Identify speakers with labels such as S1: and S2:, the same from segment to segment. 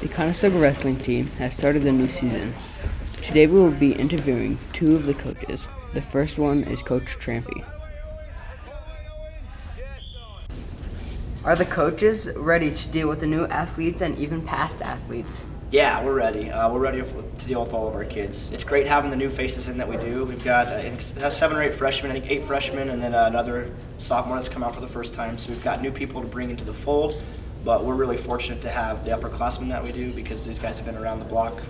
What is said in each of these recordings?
S1: The Conestoga wrestling team has started the new season. Today we will be interviewing two of the coaches. The first one is Coach Trampy. Are the coaches ready to deal with the new athletes and even past athletes?
S2: Yeah, we're ready. We're ready to deal with all of our kids. It's great having the new faces in that we do. We've got I think 7 or 8 freshmen, I think 8 freshmen, and then another sophomore that's come out for the first time. So we've got new people to bring into the fold, but we're really fortunate to have the upperclassmen that we do because these guys have been around the block.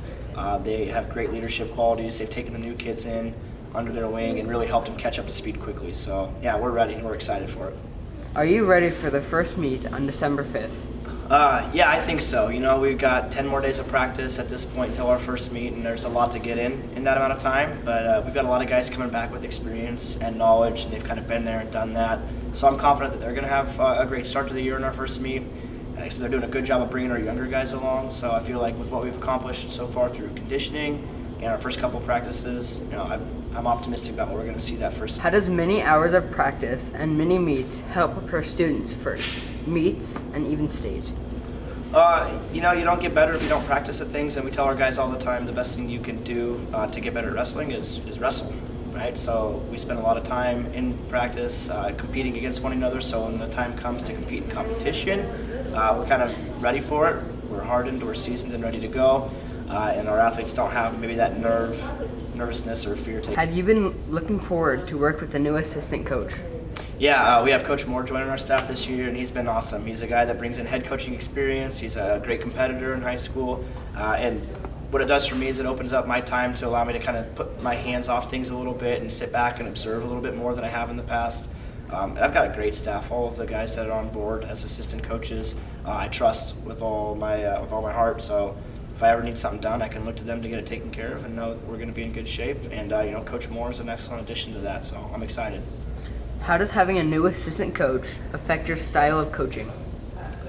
S2: They have great leadership qualities. They've taken the new kids in under their wing and really helped them catch up to speed quickly. So yeah, we're ready and we're excited for it.
S1: Are you ready for the first meet on December 5th?
S2: Yeah, I think so. You know, we've got 10 more days of practice at this point until our first meet, and there's a lot to get in that amount of time. But we've got a lot of guys coming back with experience and knowledge, and they've kind of been there and done that. So I'm confident that they're going to have a great start to the year in our first meet. So they're doing a good job of bringing our younger guys along. So I feel like with what we've accomplished so far through conditioning and our first couple practices, you know, I'm optimistic about what we're going to see that first.
S1: How does many hours of practice and mini meets help prepare students for meets and even state?
S2: You know, you don't get better if you don't practice at things, and we tell our guys all the time the best thing you can do to get better at wrestling is wrestle, right? So we spend a lot of time in practice competing against one another, so when the time comes to compete in competition, we're kind of ready for it. We're hardened, we're seasoned and ready to go, and our athletes don't have maybe that nervousness or fear.
S1: Have you been looking forward to work with the new assistant coach?
S2: Yeah, we have Coach Moore joining our staff this year, and he's been awesome. He's a guy that brings in head coaching experience. He's a great competitor in high school, and what it does for me is it opens up my time to allow me to kind of put my hands off things a little bit and sit back and observe a little bit more than I have in the past. And I've got a great staff. All of the guys that are on board as assistant coaches, I trust with all my heart. So if I ever need something done, I can look to them to get it taken care of and know that we're going to be in good shape. And you know, Coach Moore is an excellent addition to that, so I'm excited.
S1: How does having a new assistant coach affect your style of coaching?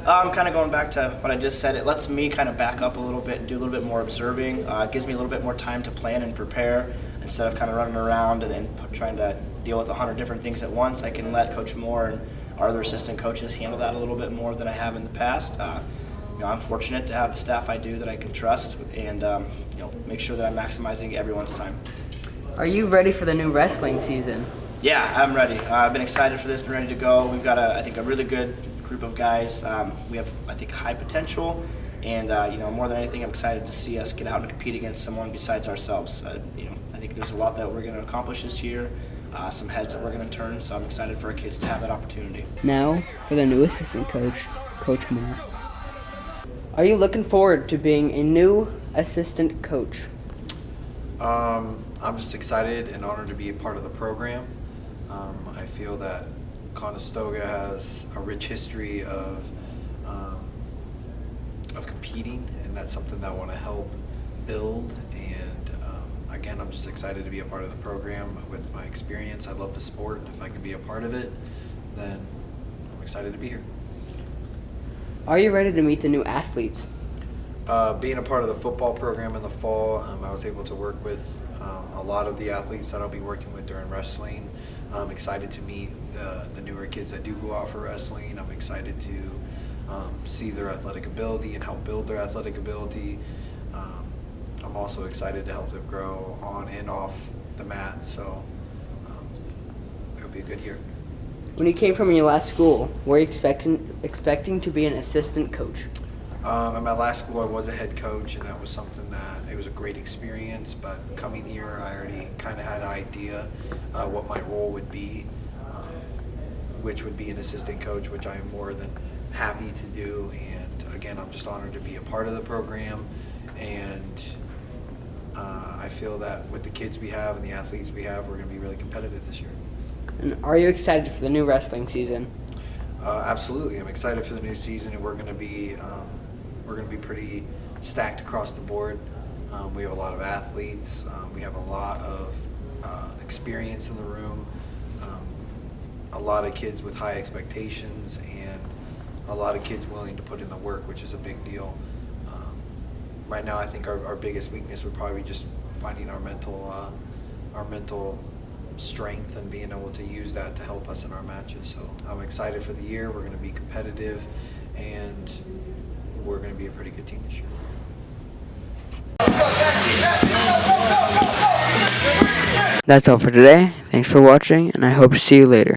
S2: I'm kind of going back to what I just said. It lets me kind of back up a little bit and do a little bit more observing. It gives me a little bit more time to plan and prepare instead of kind of running around and trying to deal with 100 different things at once. I can let Coach Moore and our other assistant coaches handle that a little bit more than I have in the past. You know, I'm fortunate to have the staff I do that I can trust and you know, make sure that I'm maximizing everyone's time.
S1: Are you ready for the new wrestling season?
S2: Yeah, I'm ready. I've been excited for this, been ready to go. We've got, I think, a really good group of guys. We have, I think, high potential, and you know, more than anything, I'm excited to see us get out and compete against someone besides ourselves. You know, I think there's a lot that we're going to accomplish this year, some heads that we're going to turn. So I'm excited for our kids to have that opportunity.
S1: Now for the new assistant coach, Coach Moore. Are you looking forward to being a new assistant coach?
S3: I'm just excited and honored to be a part of the program. I feel that Conestoga has a rich history of competing, and that's something that I want to help build. And again, I'm just excited to be a part of the program with my experience. I love the sport. If I can be a part of it, then I'm excited to be here.
S1: Are you ready to meet the new athletes?
S3: Being a part of the football program in the fall, I was able to work with a lot of the athletes that I'll be working with during wrestling. I'm excited to meet the newer kids that do go out for wrestling. I'm excited to see their athletic ability and help build their athletic ability. I'm also excited to help them grow on and off the mat, so it'll be a good year.
S1: When you came from your last school, were you expecting to be an assistant coach?
S3: At my last school, I was a head coach, and that was something that, it was a great experience, but coming here, I already kind of had an idea what my role would be, which would be an assistant coach, which I am more than happy to do. And again, I'm just honored to be a part of the program, and I feel that with the kids we have and the athletes we have, we're going to be really competitive this year.
S1: And are you excited for the new wrestling season?
S3: Absolutely, I'm excited for the new season, and we're going to be pretty stacked across the board. We have a lot of athletes. We have a lot of experience in the room. A lot of kids with high expectations, and a lot of kids willing to put in the work, which is a big deal. Right now, I think our biggest weakness would probably be just finding our mental strength and being able to use that to help us in our matches. So I'm excited for the year. We're going to be competitive, and we're going to be a pretty good team this year.
S1: That's all for today. Thanks for watching, and I hope to see you later.